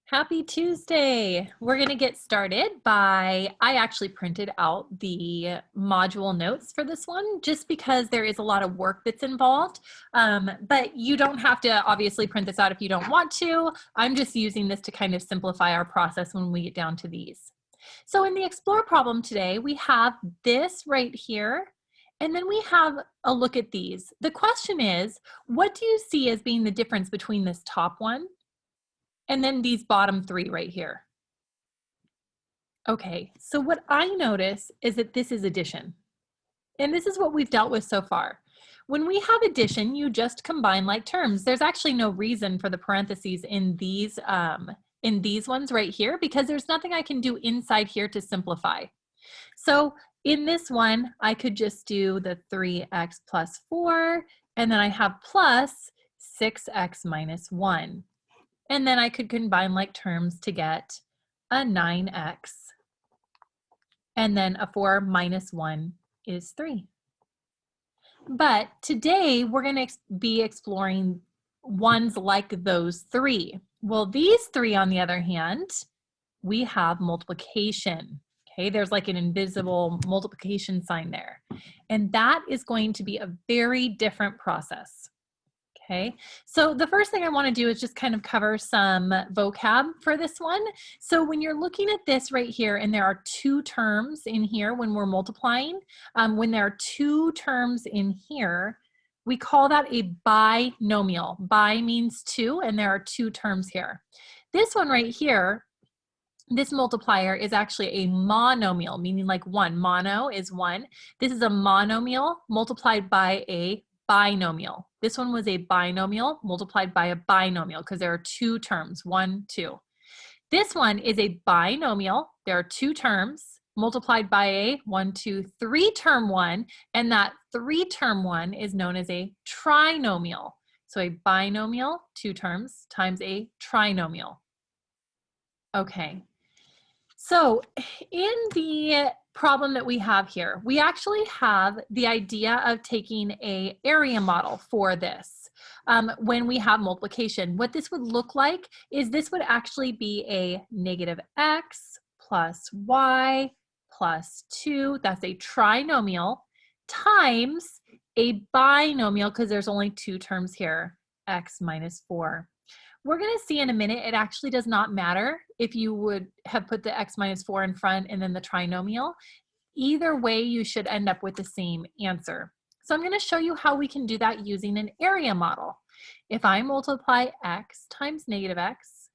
Happy Tuesday. We're going to get started I actually printed out the module notes for this one just because there is a lot of work that's involved. But you don't have to obviously print this out if you don't want to. I'm just using this to kind of simplify our process when we get down to these. So in the Explore problem today, we have this right here, and then we have a look at these. The question is, what do you see as being the difference between this top one and then these bottom three right here? Okay, so what I notice is that this is addition. And this is what we've dealt with so far. When we have addition, you just combine like terms. There's actually no reason for the parentheses in these ones right here because there's nothing I can do inside here to simplify. So in this one, I could just do the 3x plus 4, and then I have plus 6x minus 1. And then I could combine like terms to get a 9x. And then a 4 minus 1 is 3. But today we're going to be exploring ones like those three. Well, these three, on the other hand, we have multiplication. Okay, there's like an invisible multiplication sign there. And that is going to be a very different process. Okay, so the first thing I want to do is just kind of cover some vocab for this one. So when you're looking at this right here, and there are two terms in here when we're multiplying, when there are two terms in here, we call that a binomial. Bi means two, and there are two terms here. This one right here, this multiplier is actually a monomial, meaning like one. Mono is one. This is a monomial multiplied by a binomial. This one was a binomial multiplied by a binomial because there are two terms, 1, 2. This one is a binomial. There are two terms multiplied by a 1, 2, 3 term one, and that 3 term one is known as a trinomial. So a binomial, two terms, times a trinomial. Okay. So in the problem that we have here, we actually have the idea of taking an area model for this when we have multiplication. What this would look like is this would actually be a negative x plus y plus 2, that's a trinomial, times a binomial, because there's only two terms here, x minus 4. We're going to see in a minute, it actually does not matter if you would have put the x minus 4 in front and then the trinomial. Either way, you should end up with the same answer. So I'm going to show you how we can do that using an area model. If I multiply x times negative x,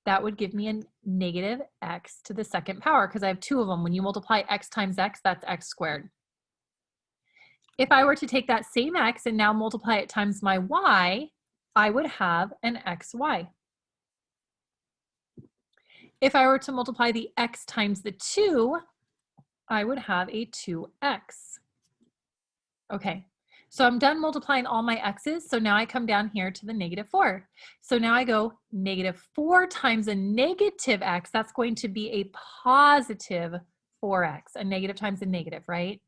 that would give me a negative x to the second power because I have two of them. When you multiply x times x, that's x squared. If I were to take that same x and now multiply it times my y, I would have an xy. If I were to multiply the x times the 2, I would have a 2x. Okay, so I'm done multiplying all my x's, so now I come down here to the negative 4. So now I go negative 4 times a negative x, that's going to be a positive 4x, a negative times a negative, right?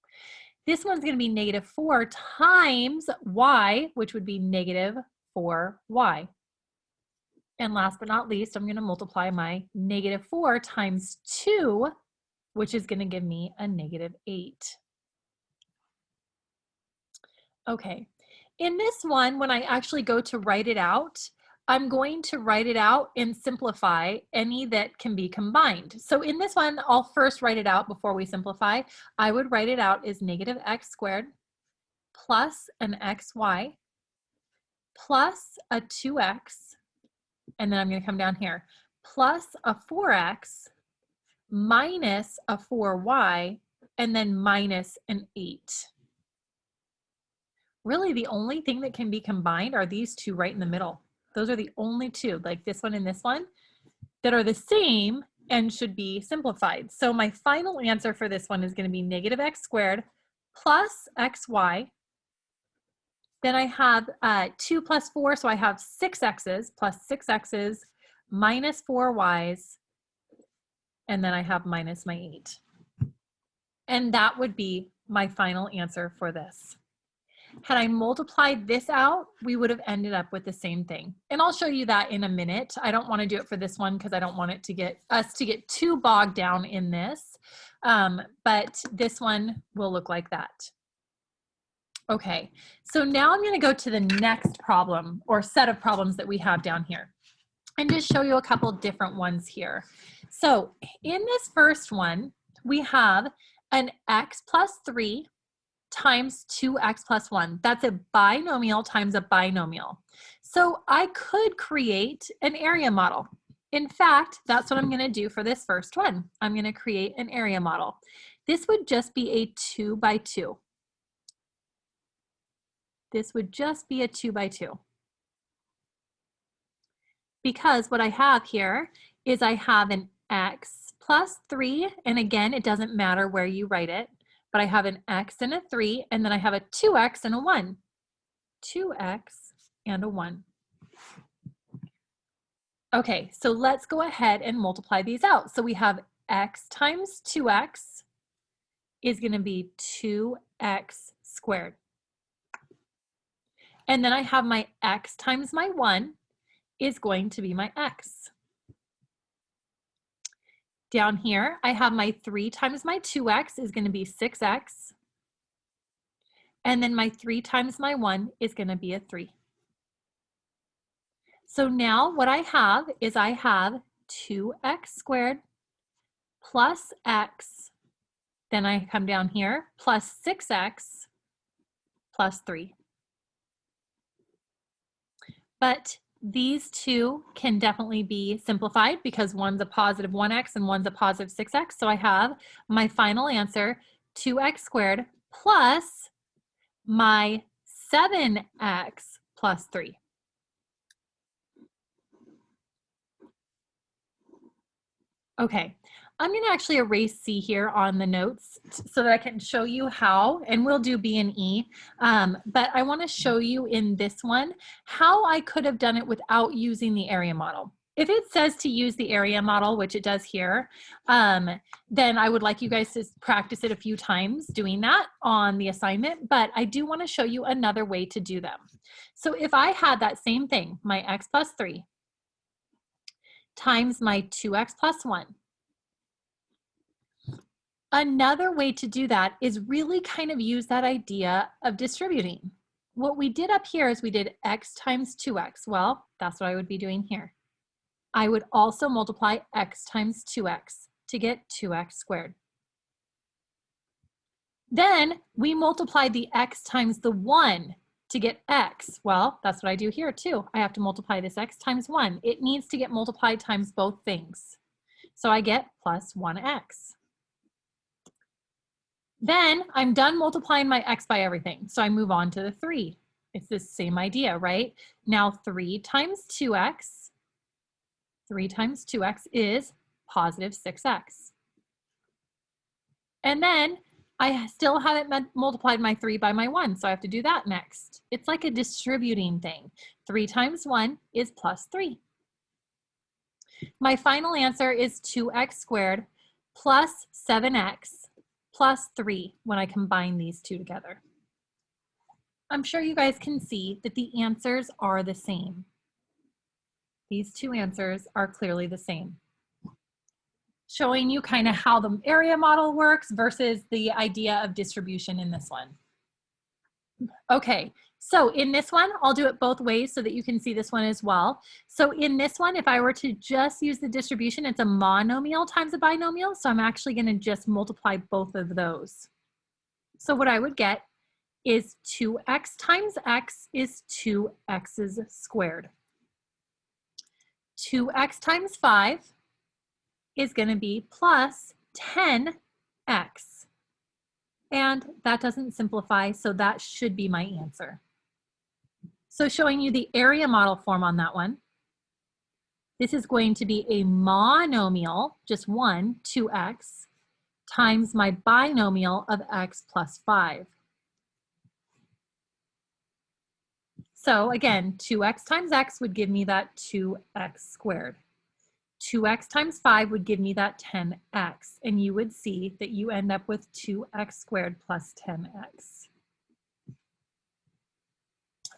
This one's going to be negative 4 times y, which would be negative 4y. And last but not least, I'm going to multiply my negative 4 times 2, which is going to give me a negative 8. Okay, in this one, when I actually go to write it out, I'm going to write it out and simplify any that can be combined. So in this one, I'll first write it out before we simplify. I would write it out as negative x squared plus an xy plus a 2x, and then I'm going to come down here, plus a 4x minus a 4y, and then minus an 8. Really, the only thing that can be combined are these two right in the middle. Those are the only two, like this one and this one, that are the same and should be simplified. So my final answer for this one is going to be negative x squared plus xy. Then I have 2 plus 4, so I have 6 x's plus 6 x's minus 4 y's, and then I have minus my 8. And that would be my final answer for this. Had I multiplied this out, we would have ended up with the same thing. And I'll show you that in a minute. I don't want to do it for this one because I don't want it to get too bogged down in this. But this one will look like that. Okay, so now I'm going to go to the next problem or set of problems that we have down here and just show you a couple different ones here. So in this first one, we have an x plus 3 times 2x plus 1. That's a binomial times a binomial. So I could create an area model. In fact, that's what I'm going to do for this first one. I'm going to create an area model. This would just be a 2 by 2. This would just be a 2 by 2. Because what I have here is I have an x plus 3, and again, it doesn't matter where you write it, but I have an x and a 3, and then I have a 2x and a 1. 2x and a 1. Okay, so let's go ahead and multiply these out. So we have x times 2x is going to be 2x squared. And then I have my x times my 1 is going to be my x. Down here, I have my 3 times my 2x is going to be 6x. And then my 3 times my 1 is going to be a 3. So now what I have is I have 2x squared plus x. Then I come down here, plus 6x plus 3. But these two can definitely be simplified because one's a positive 1x and one's a positive 6x. So I have my final answer, 2x squared plus my 7x plus 3. Okay, I'm going to actually erase C here on the notes so that I can show you how, and we'll do B and E, but I want to show you in this one how I could have done it without using the area model. If it says to use the area model, which it does here, then I would like you guys to practice it a few times doing that on the assignment, but I do want to show you another way to do them. So if I had that same thing, my x plus 3 times my 2x plus 1, another way to do that is really kind of use that idea of distributing. What we did up here is we did x times 2x. Well, that's what I would be doing here. I would also multiply x times 2x to get 2x squared. Then we multiply the x times the 1 to get x. Well, that's what I do here too. I have to multiply this x times 1. It needs to get multiplied times both things. So I get plus 1x. Then I'm done multiplying my x by everything. So I move on to the 3. It's the same idea, right? Now 3 times 2x is positive 6x. And then I still haven't multiplied my 3 by my 1, so I have to do that next. It's like a distributing thing. 3 times 1 is plus 3. My final answer is 2x squared plus 7x plus 3 when I combine these two together. I'm sure you guys can see that the answers are the same. These two answers are clearly the same. Showing you kind of how the area model works versus the idea of distribution in this one. Okay, so in this one, I'll do it both ways so that you can see this one as well. So in this one, if I were to just use the distribution, it's a monomial times a binomial, so I'm actually going to just multiply both of those. So what I would get is 2x times x is 2x's squared. 2x times 5 is going to be plus 10x. And that doesn't simplify, so that should be my answer. So showing you the area model form on that one, this is going to be a monomial, just 1, 2x, times my binomial of x plus 5. So again, 2x times x would give me that 2x squared. 2x times 5 would give me that 10x, and you would see that you end up with 2x squared plus 10x.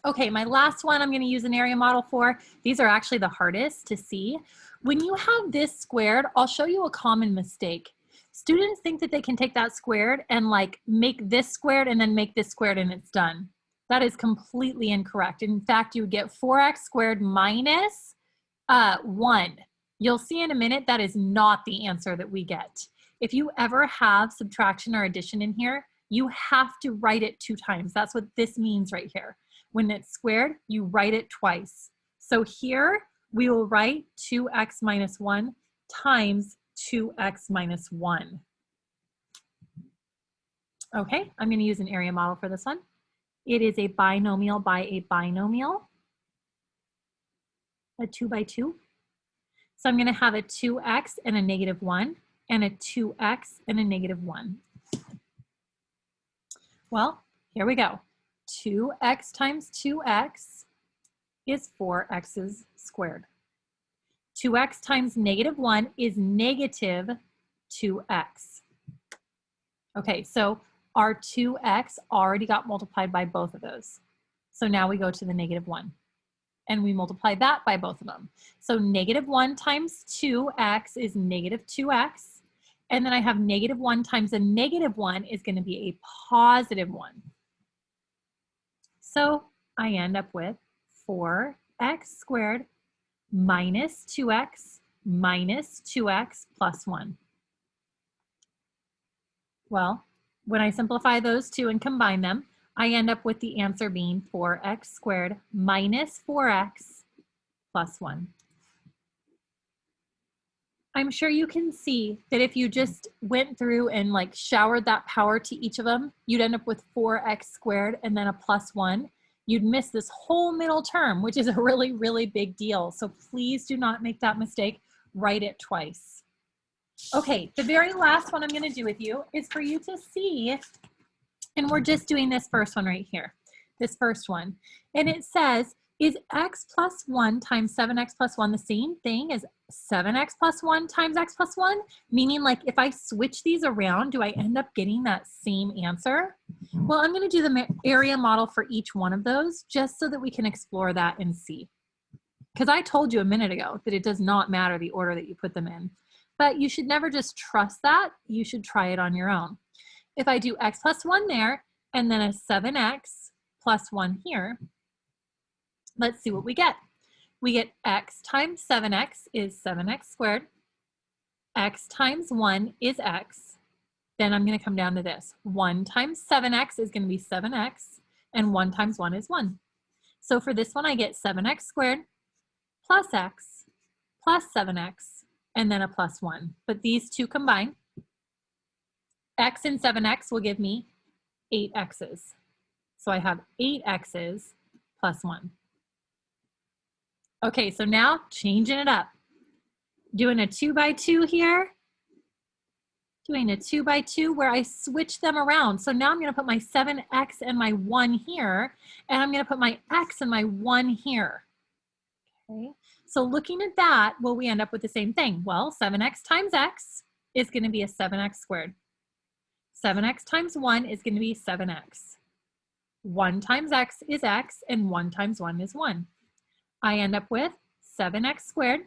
Okay, my last one I'm going to use an area model for. These are actually the hardest to see. When you have this squared, I'll show you a common mistake. Students think that they can take that squared and like make this squared and then make this squared and it's done. That is completely incorrect. In fact, you would get 4x squared minus 1. You'll see in a minute that is not the answer that we get. If you ever have subtraction or addition in here, you have to write it 2 times. That's what this means right here. When it's squared, you write it twice. So here we will write 2x minus 1 times 2x minus 1. Okay, I'm going to use an area model for this one. It is a binomial by a binomial, a 2 by 2. So I'm going to have a 2x and a negative 1 and a 2x and a negative 1. Well, here we go. 2x times 2x is 4x's squared. 2x times negative 1 is negative 2x. Okay, so our 2x already got multiplied by both of those. So now we go to the negative 1. And we multiply that by both of them. So negative 1 times 2x is negative 2x. And then I have negative 1 times a negative 1 is going to be a positive 1. So I end up with 4x squared minus 2x minus 2x plus 1. Well, when I simplify those two and combine them, I end up with the answer being 4x squared minus 4x plus 1. I'm sure you can see that if you just went through and like showered that power to each of them, you'd end up with 4x squared and then a plus 1. You'd miss this whole middle term, which is a really, really big deal. So please do not make that mistake. Write it twice. Okay, the very last one I'm going to do with you is for you to see, and we're just doing this first one right here, this first one. And it says, is x plus 1 times 7x plus 1 the same thing as 7x plus 1 times x plus 1? Meaning, like, if I switch these around, do I end up getting that same answer? Well, I'm going to do the area model for each one of those just so that we can explore that and see. Because I told you a minute ago that it does not matter the order that you put them in. But you should never just trust that. You should try it on your own. If I do x plus 1 there and then a 7x plus 1 here, let's see what we get. We get x times 7x is 7x squared. X times 1 is x. Then I'm going to come down to this. 1 times 7x is going to be 7x, and 1 times 1 is 1. So for this one, I get 7x squared plus x plus 7x, and then a plus 1. But these two combine, x and 7x will give me 8 x's. So I have 8 x's plus 1. Okay, so now changing it up. Doing a 2 by 2 here. Doing a 2 by 2 where I switch them around. So now I'm going to put my 7x and my 1 here, and I'm going to put my x and my 1 here. Okay, so looking at that, will we end up with the same thing? Well, 7x times x is going to be a 7x squared. 7x times 1 is going to be 7x. 1 times x is x, and 1 times 1 is 1. I end up with 7x squared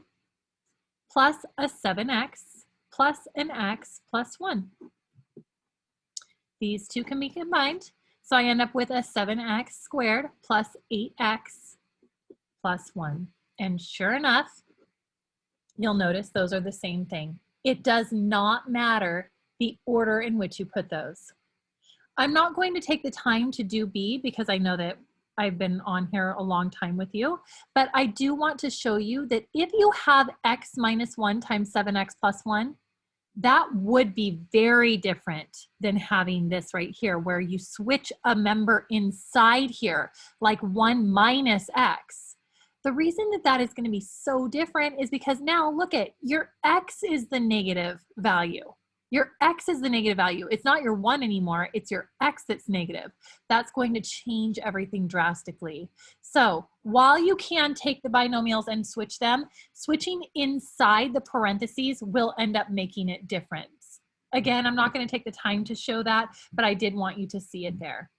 plus a 7x plus an x plus 1. These two can be combined. So I end up with a 7x squared plus 8x plus 1. And sure enough, you'll notice those are the same thing. It does not matter the order in which you put those. I'm not going to take the time to do B because I know that I've been on here a long time with you, but I do want to show you that if you have x minus 1 times 7x plus 1, that would be very different than having this right here where you switch a member inside here, like 1 minus x. The reason that that is going to be so different is because now look at your x is the negative value. Your x is the negative value. It's not your 1 anymore. It's your x that's negative. That's going to change everything drastically. So while you can take the binomials and switch them, switching inside the parentheses will end up making it different. Again, I'm not going to take the time to show that, but I did want you to see it there.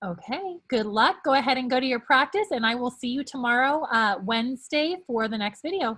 Okay, good luck. Go ahead and go to your practice, and I will see you tomorrow, Wednesday, for the next video.